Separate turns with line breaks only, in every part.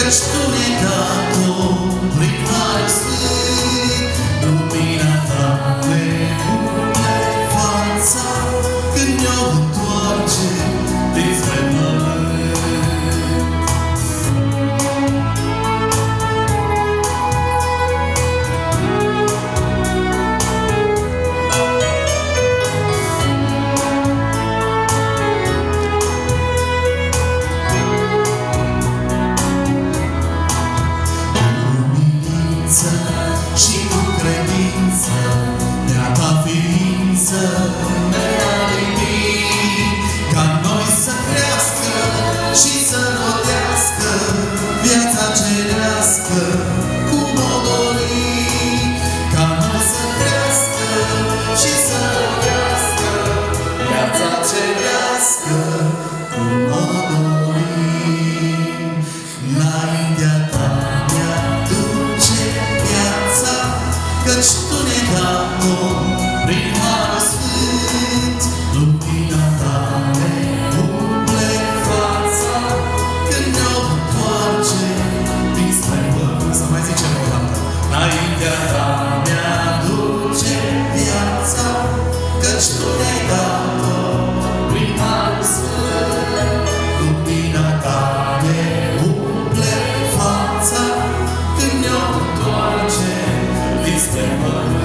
Căci Tu ne-ai dat-o prin Har Sfânt, lumina Ta ne umple fața, când ne-o întoarce dinspre pământ. Și cu credință de-a Ta ființă ne-a limit, ca noi să crească și să rodească viața cerească cum o dorim. Ca noi să crească și să rodească viața cerească cum o dorim. Înaintea Ta căci Tu ne-ai dat-o prin Har Sfânt, lumina Ta ne umple fața, când ne-o întoarce dinspre pământ. Să mai zicem o dată. Înaintea Ta mi-aduce viața, căci Tu ne-ai dat-o prin Har Sfânt, lumina Ta ne umple fața, când ne-o întoarce dinspre pământ.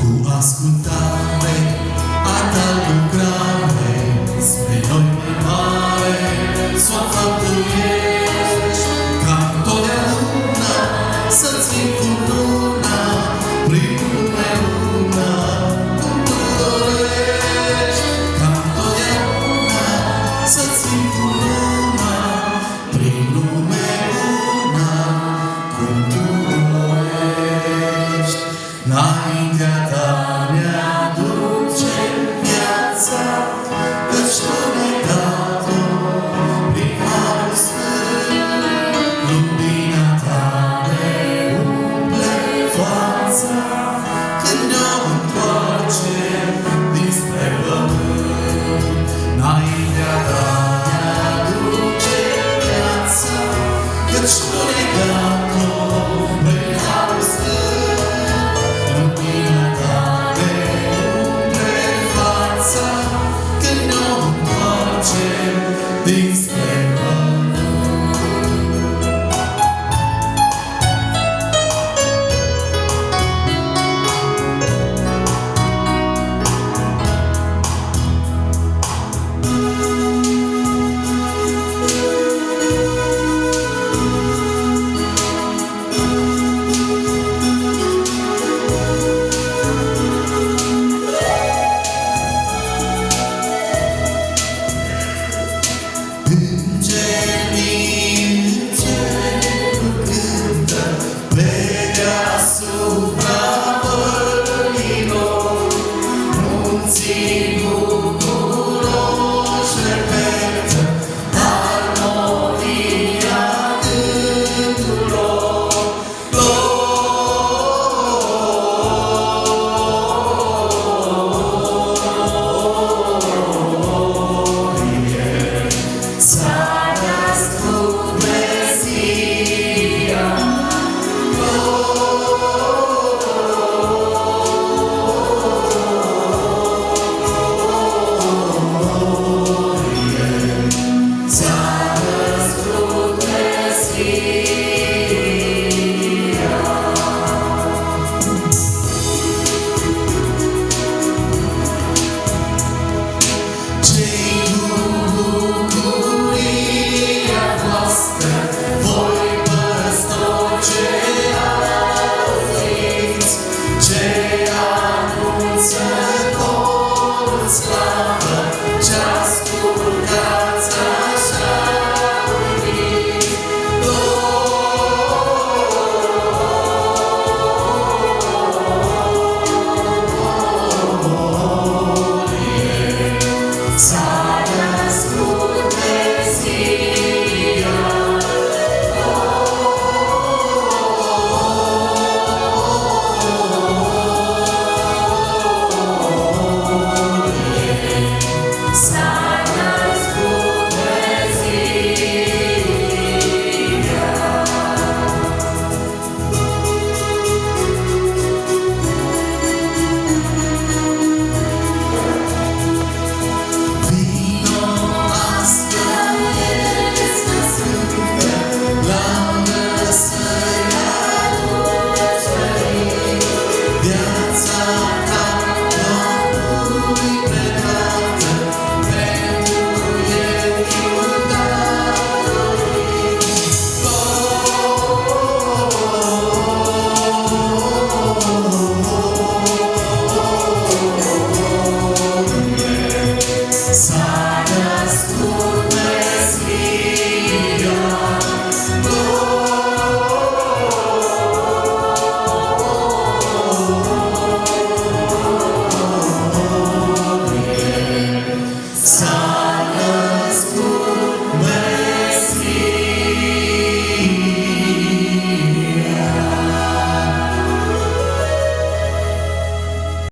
Cu ascultare a Ta lucrare, spre noi mai mare s-o făptuiești, ca întotdeauna să-ți fim cu luna, prin lumea cum Tu dorești. Ca întotdeauna să-ți fim cu luna, prin lumea cum Tu dorești. Înaintea Ta mi-aduce viața, căci Tu ne-ai dat-o prin Har Sfânt, lumina Ta ne umple fața, când ne-o întoarce dinspre pământ. Înaintea Ta mi-aduce viața, căci Tu ne-ai dat-o prin Har Sfânt, lumina Ta ne umple fața, când ne-o întoarce dinspre